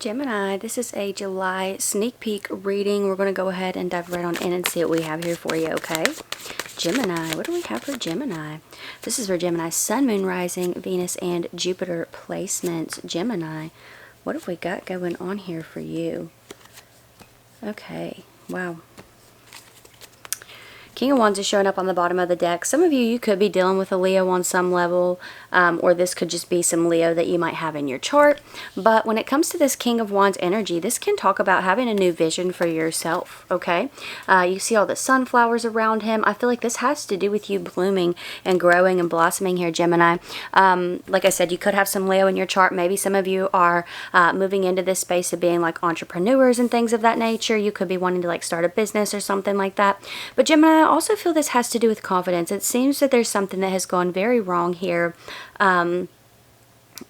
Gemini, this is a July sneak peek reading. We're going to go ahead and dive right on in and see what we have here for you, okay? Gemini, what do we have for Gemini? This is for Gemini, Sun, Moon, Rising, Venus, and Jupiter placements. Gemini, what have we got going on here for you? Okay, wow. King of Wands is showing up on the bottom of the deck. Some of you could be dealing with a Leo on some level, or this could just be some Leo that you might have in your chart. But when it comes to this King of Wands energy, this can talk about having a new vision for yourself, okay? You see all the sunflowers around him. I feel like this has to do with you blooming and growing and blossoming here, Gemini. Like I said, you could have some Leo in your chart. Maybe some of you are moving into this space of being like entrepreneurs and things of that nature. You could be wanting to like start a business or something like that. But Gemini, I also feel this has to do with confidence. It seems that there's something that has gone very wrong here.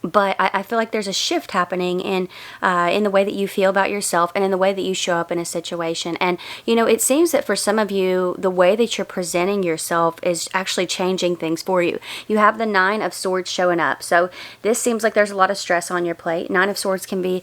But I feel like there's a shift happening in the way that you feel about yourself and in the way that you show up in a situation. And, you know, it seems that for some of you, the way that you're presenting yourself is actually changing things for you. You have the Nine of Swords showing up. So this seems like there's a lot of stress on your plate. Nine of Swords can be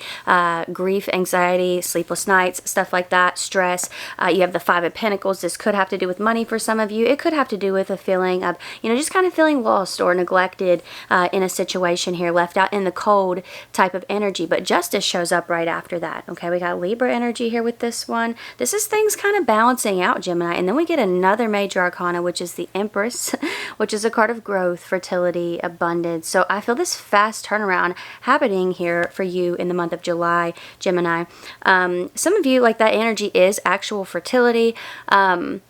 grief, anxiety, sleepless nights, stuff like that, stress. You have the Five of Pentacles. This could have to do with money for some of you. It could have to do with a feeling of, you know, just kind of feeling lost or neglected in a situation here, left out in the cold type of energy. But justice shows up right after that. Okay, we got Libra energy here with this one. This is things kind of balancing out, Gemini. And then we get another major arcana, which is the Empress, which is a card of growth, fertility, abundance. So I feel this fast turnaround happening here for you in the month of July, Gemini. Some of you, like, that energy is actual fertility,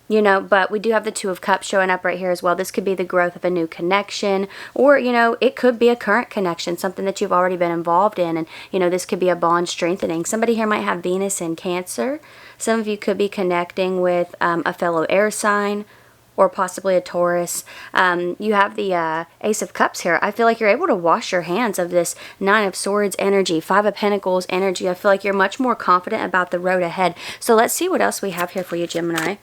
you know, but we do have the Two of Cups showing up right here as well. This could be the growth of a new connection, or, you know, it could be a current connection, something that you've already been involved in. And, you know, this could be a bond strengthening. Somebody here might have Venus in Cancer. Some of you could be connecting with a fellow air sign, or possibly a Taurus. You have the Ace of Cups here. I feel like you're able to wash your hands of this Nine of Swords energy, Five of Pentacles energy. I feel like you're much more confident about the road ahead. So let's see what else we have here for you, Gemini.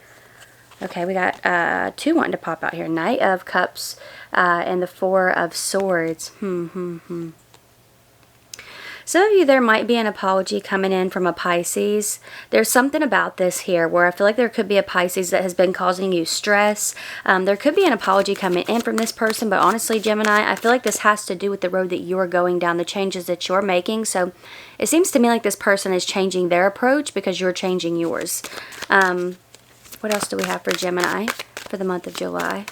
Okay, we got two wanting to pop out here. Knight of Cups and the Four of Swords. Some of you, there might be an apology coming in from a Pisces. There's something about this here where I feel like there could be a Pisces that has been causing you stress. There could be an apology coming in from this person, but honestly, Gemini, I feel like this has to do with the road that you're going down, the changes that you're making. So it seems to me like this person is changing their approach because you're changing yours. What else do we have for Gemini for the month of July?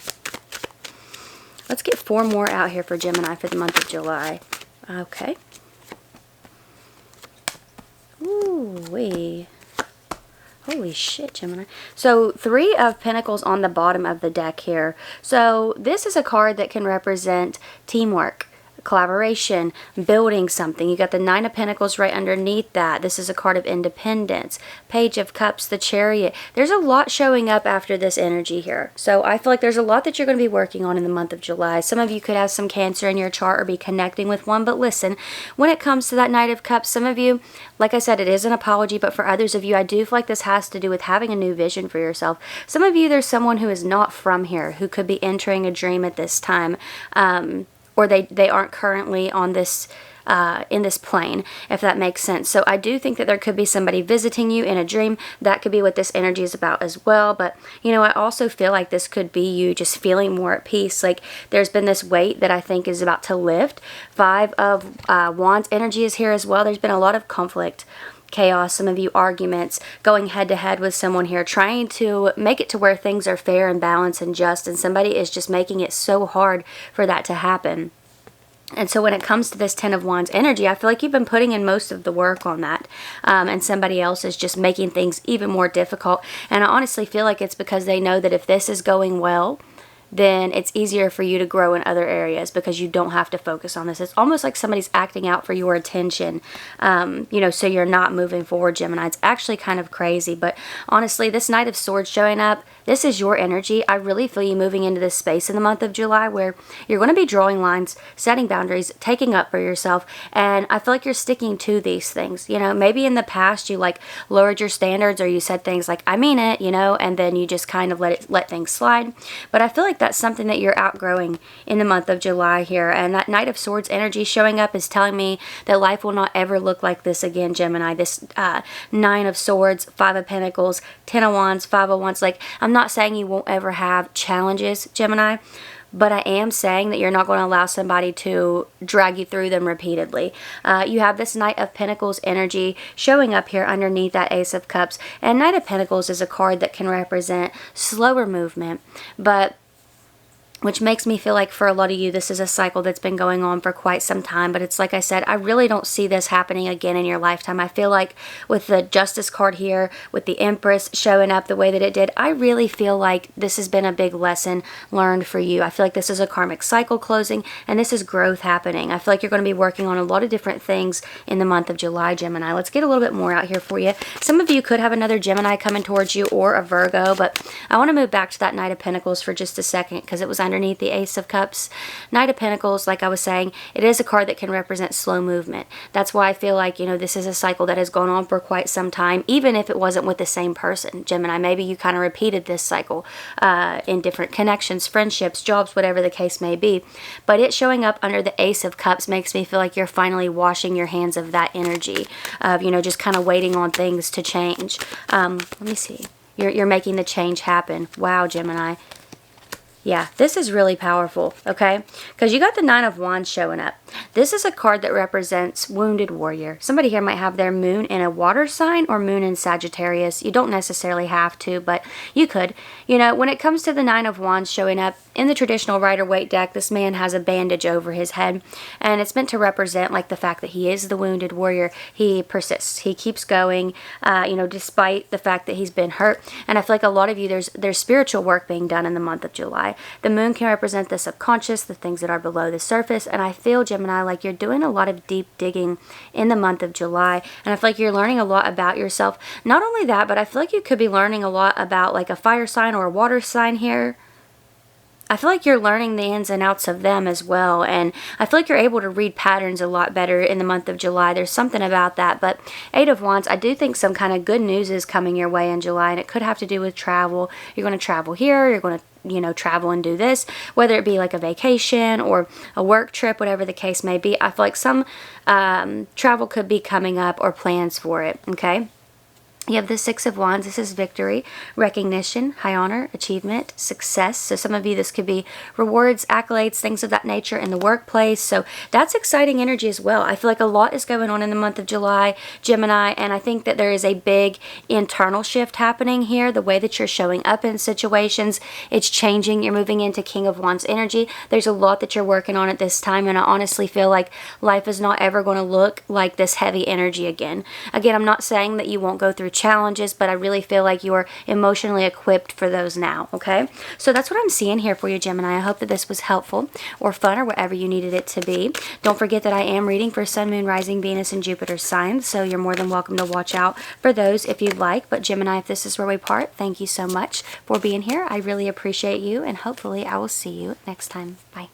Let's get four more out here for Gemini for the month of July. Okay. Ooh-wee. Holy shit, Gemini. So, Three of Pentacles on the bottom of the deck here. So, this is a card that can represent teamwork, collaboration, building something. You got the Nine of Pentacles right underneath that. This is a card of independence. Page of Cups, the Chariot. There's a lot showing up after this energy here. So I feel like there's a lot that you're going to be working on in the month of July. Some of you could have some Cancer in your chart or be connecting with one. But listen, when it comes to that Knight of Cups, some of you, like I said, it is an apology. But for others of you, I do feel like this has to do with having a new vision for yourself. Some of you, there's someone who is not from here who could be entering a dream at this time. Or they aren't currently on this in this plane, if that makes sense. So I do think that there could be somebody visiting you in a dream. That could be what this energy is about as well. But, you know, I also feel like this could be you just feeling more at peace. Like there's been this weight that I think is about to lift. Five of Wands energy is here as well. There's been a lot of conflict, chaos, some of you arguments, going head to head with someone here, trying to make it to where things are fair and balanced and just, and somebody is just making it so hard for that to happen. And so when it comes to this Ten of Wands energy, I feel like you've been putting in most of the work on that. And somebody else is just making things even more difficult. And I honestly feel like it's because they know that if this is going well, then it's easier for you to grow in other areas because you don't have to focus on this. It's almost like somebody's acting out for your attention, you know, so you're not moving forward, Gemini. It's actually kind of crazy. But honestly, this Knight of Swords showing up, this is your energy. I really feel you moving into this space in the month of July where you're going to be drawing lines, setting boundaries, taking up for yourself. And I feel like you're sticking to these things. You know, maybe in the past you like lowered your standards or you said things like, I mean it, you know, and then you just kind of let things slide. But I feel like that's something that you're outgrowing in the month of July here. And that Knight of Swords energy showing up is telling me that life will not ever look like this again, Gemini. This Nine of Swords, Five of Pentacles, Ten of Wands, Five of Wands. Like, I'm not saying you won't ever have challenges, Gemini, but I am saying that you're not going to allow somebody to drag you through them repeatedly. You have this Knight of Pentacles energy showing up here underneath that Ace of Cups. And Knight of Pentacles is a card that can represent slower movement, but which makes me feel like for a lot of you, this is a cycle that's been going on for quite some time. But it's like I said, I really don't see this happening again in your lifetime. I feel like with the Justice card here, with the Empress showing up the way that it did, I really feel like this has been a big lesson learned for you. I feel like this is a karmic cycle closing, and this is growth happening. I feel like you're going to be working on a lot of different things in the month of July, Gemini. Let's get a little bit more out here for you. Some of you could have another Gemini coming towards you, or a Virgo, but I want to move back to that Knight of Pentacles for just a second, because it was underneath the Ace of Cups. Knight of Pentacles, like I was saying, it is a card that can represent slow movement. That's why I feel like, you know, this is a cycle that has gone on for quite some time, even if it wasn't with the same person, Gemini. Maybe you kind of repeated this cycle in different connections, friendships, jobs, whatever the case may be. But it showing up under the Ace of Cups makes me feel like you're finally washing your hands of that energy of, you know, just kind of waiting on things to change. Let me see. You're making the change happen. Wow, Gemini. Yeah, this is really powerful, okay? Because you got the Nine of Wands showing up. This is a card that represents wounded warrior. Somebody here might have their moon in a water sign or moon in Sagittarius. You don't necessarily have to, but you could. You know, when it comes to the Nine of Wands showing up, in the traditional Rider-Waite deck, this man has a bandage over his head, and it's meant to represent like the fact that he is the wounded warrior. He persists. He keeps going, you know, despite the fact that he's been hurt. And I feel like a lot of you, there's spiritual work being done in the month of July. The moon can represent the subconscious, the things that are below the surface, and I feel, Gemini, like you're doing a lot of deep digging in the month of July, and I feel like you're learning a lot about yourself. Not only that, but I feel like you could be learning a lot about like a fire sign or a water sign here. I feel like you're learning the ins and outs of them as well, and I feel like you're able to read patterns a lot better in the month of July. There's something about that, but Eight of Wands, I do think some kind of good news is coming your way in July, and it could have to do with travel. You're going to travel here, you're going to, you know, travel and do this, whether it be like a vacation or a work trip, whatever the case may be. I feel like some travel could be coming up or plans for it, okay? You have the Six of Wands. This is victory, recognition, high honor, achievement, success. So some of you, this could be rewards, accolades, things of that nature in the workplace. So that's exciting energy as well. I feel like a lot is going on in the month of July, Gemini, and I think that there is a big internal shift happening here. The way that you're showing up in situations, it's changing. You're moving into King of Wands energy. There's a lot that you're working on at this time, and I honestly feel like life is not ever going to look like this heavy energy again. Again, I'm not saying that you won't go through challenges, but I really feel like you are emotionally equipped for those now, okay? So that's what I'm seeing here for you, Gemini. I hope that this was helpful or fun or whatever you needed it to be. Don't forget that I am reading for Sun, Moon, Rising, Venus, and Jupiter signs, so you're more than welcome to watch out for those if you'd like. But Gemini, if this is where we part, thank you so much for being here. I really appreciate you, and hopefully I will see you next time. Bye.